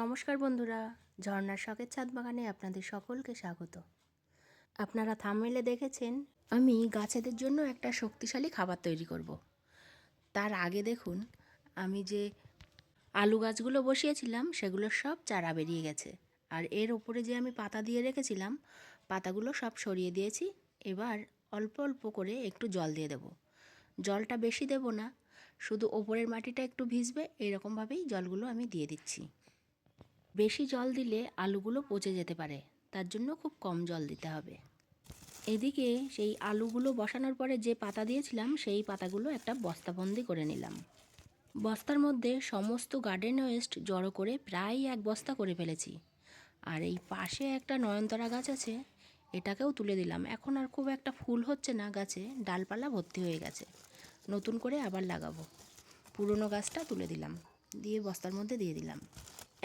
নমস্কার বন্ধুরা, ঝর্ণার শখের ছাদ বাগানে আপনাদের সকলকে স্বাগত। আপনারা থাম্বনেইলে দেখেছেন আমি গাছেদের জন্য একটা শক্তিশালী খাবার তৈরি করব। তার আগে দেখুন, আমি যে আলু গাছগুলো বসিয়েছিলাম সেগুলো সব চারা বেরিয়ে গেছে। আর এর ওপরে যে আমি পাতা দিয়ে রেখেছিলাম, পাতাগুলো সব সরিয়ে দিয়েছি। এবার অল্প অল্প করে একটু জল দিয়ে দেব। জলটা বেশি দেব না, শুধু ওপরের মাটিটা একটু ভিজবে, এরকমভাবেই জলগুলো আমি দিয়ে দিচ্ছি। বেশি জল দিলে আলুগুলো পচে যেতে পারে, তার জন্য খুব কম জল দিতে হবে। এদিকে সেই আলুগুলো বসানোর পরে যে পাতা দিয়েছিলাম সেই পাতাগুলো একটা বস্তাবন্দি করে নিলাম। বস্তার মধ্যে সমস্ত গার্ডেন ওয়েস্ট জড়ো করে প্রায় এক বস্তা করে ফেলেছি। আর এই পাশে একটা নয়নতারা গাছ আছে, এটাকেও তুলে দিলাম। এখন আর খুব একটা ফুল হচ্ছে না, গাছে ডালপালা ভর্তি হয়ে গেছে। নতুন করে আবার লাগাবো। পুরনো গাছটা তুলে দিলাম, দিয়ে বস্তার মধ্যে দিয়ে দিলাম।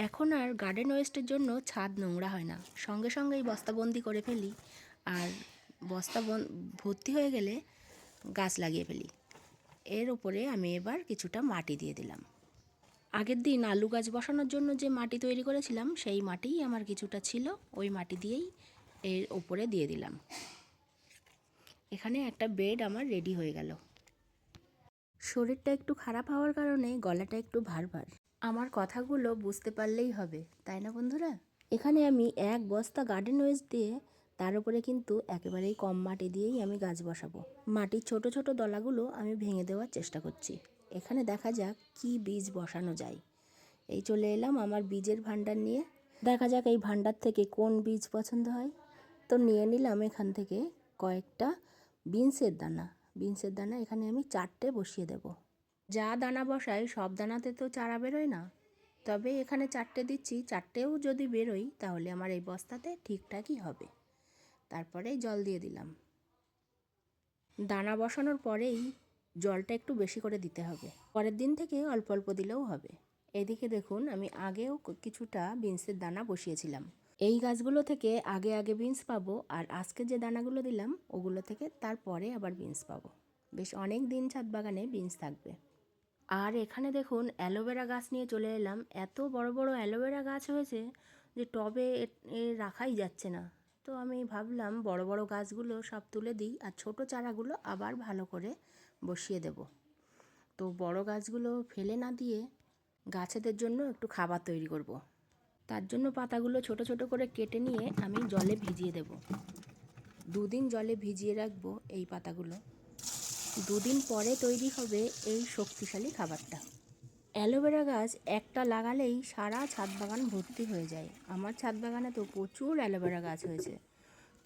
এখন আর গার্ডেন ওয়েস্টের জন্য ছাদ নোংরা হয় না, সঙ্গে সঙ্গেই বস্তাবন্দি করে ফেলি। আর বস্তা ভর্তি হয়ে গেলে গাছ লাগিয়ে ফেলি। এর উপরে আমি এবার কিছুটা মাটি দিয়ে দিলাম। আগের দিন আলু গাছ বসানোর জন্য যে মাটি তৈরি করেছিলাম সেই মাটিই আমার কিছুটা ছিল, ওই মাটি দিয়েই এর উপরে দিয়ে দিলাম। এখানে একটা বেড আমার রেডি হয়ে গেল। শরীরটা একটু খারাপ হওয়ার কারণে গলাটা একটু ভার ভার। আমার কথাগুলো বুঝতে পারলেই হবে, তাই না বন্ধুরা? এখানে আমি এক বস্তা গার্ডেন ওয়েস্ট দিয়ে, তার উপরে কিন্তু একেবারেই কম মাটি দিয়েই আমি গাছ বসাবো। মাটির ছোট ছোট দলাগুলো আমি ভেঙে দেওয়ার চেষ্টা করছি। এখানে দেখা যাক কি বীজ বসানো যায়। এই চলে এলাম আমার বীজের ভান্ডার নিয়ে। দেখা যাক এই ভান্ডার থেকে কোন বীজ পছন্দ হয়। তো নিয়ে নিলাম এখান থেকে কয়েকটা বিনসের দানা। বিনসের দানা এখানে আমি 4টে বসিয়ে দেব। যা দানা বসাই সব দানাতে তো চারা বেরোয় না, তবে এখানে 4টে দিচ্ছি। 4টেও যদি বেরোয় তাহলে আমার এই বস্তাতে ঠিকঠাকই হবে। তারপরে জল দিয়ে দিলাম। দানা বসানোর পরেই জলটা একটু বেশি করে দিতে হবে, পরের দিন থেকে অল্প অল্প দিলেও হবে। এদিকে দেখুন, আমি আগেও কিছুটা বিনসের দানা বসিয়েছিলাম। এই গাছগুলো থেকে আগে আগে বিনস পাবো, আর আজকে যে দানাগুলো দিলাম ওগুলো থেকে তারপরে আবার বিনস পাবো। বেশ অনেক দিন ছাদ বাগানে বিনস থাকবে। আর এখানে দেখুন, অ্যালোভেরা গাছ নিয়ে চলে এলাম। এত বড় বড় অ্যালোভেরা গাছ হয়েছে যে টবে রাখাই যাচ্ছে না। তো আমি ভাবলাম বড় বড় গাছগুলো সব তুলে দিই, আর ছোট চারাগুলো আবার ভালো করে বসিয়ে দেব। তো বড় গাছগুলো ফেলে না দিয়ে গাছেদের জন্য একটু খাবার তৈরি করব। তার জন্য পাতাগুলো ছোট ছোট করে কেটে নিয়ে আমি জলে ভিজিয়ে দেব। 2 দিন জলে ভিজিয়ে রাখবো এই পাতাগুলো। 2 দিন পরে তৈরি হবে এই শক্তিশালী খাবারটা। অ্যালোভেরা গাছ একটা লাগালেই সারা ছাদ বাগান ভর্তি হয়ে যায়। আমার ছাদ বাগানে তো প্রচুর অ্যালোভেরা গাছ হয়েছে।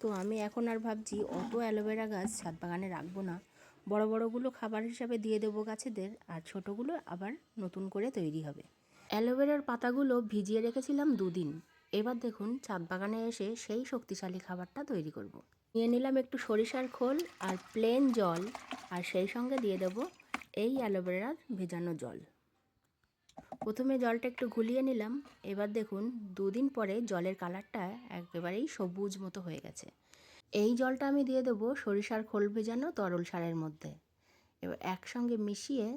তো আমি এখন আর ভাবছি অত অ্যালোভেরা গাছ ছাদ বাগানে রাখবো না। বড় বড়গুলো খাবার হিসাবে দিয়ে দেবো গাছেদের, আর ছোটোগুলো আবার নতুন করে তৈরি হবে। অ্যালোভেরার পাতাগুলো ভিজিয়ে রেখেছিলাম 2 দিন। এবার দেখুন, ছাদ বাগানে এসে সেই শক্তিশালী খাবারটা তৈরি করব। নিয়ে নিলাম একটু সরিষার খোল আর প্লেন জল, আর সেই সঙ্গে দিয়ে দেবো এই অ্যালোভেরার ভেজানো জল। প্রথমে জলটা একটু ঘুলিয়ে নিলাম। এবার দেখুন, 2 দিন পরে জলের কালারটা একেবারেই সবুজ মতো হয়ে গেছে। এই জলটা আমি দিয়ে দেবো সরিষার খোল ভেজানো তরল সারের মধ্যে। এবার একসঙ্গে মিশিয়ে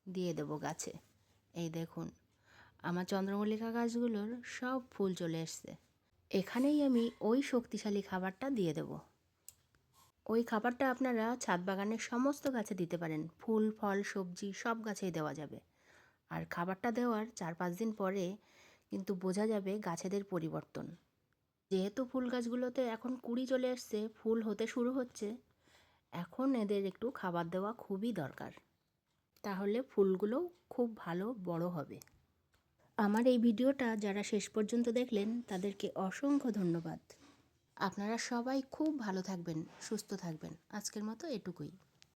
দিয়ে দেবো গাছে। এই দেখুন, আমার চন্দ্রমল্লিকা গাছগুলোর সব ফুল চলে এসছে। এখানেই আমি ওই শক্তিশালী খাবারটা দিয়ে দেব। ওই খাবারটা আপনারা ছাদ বাগানের সমস্ত গাছে দিতে পারেন। ফুল, ফল, সবজি সব গাছেই দেওয়া যাবে। আর খাবারটা দেওয়ার 4-5 দিন পরে কিন্তু বোঝা যাবে গাছেদের পরিবর্তন। যেহেতু ফুল গাছগুলোতে এখন কুঁড়ি চলে এসছে, ফুল হতে শুরু হচ্ছে, এখন এদের একটু খাবার দেওয়া খুবই দরকার। তাহলে ফুলগুলোও খুব ভালো বড় হবে। আমার এই ভিডিওটা যারা শেষ পর্যন্ত দেখলেন তাদেরকে অসংখ্য ধন্যবাদ। আপনারা সবাই খুব ভালো থাকবেন, সুস্থ থাকবেন। আজকের মতো এটুকুই।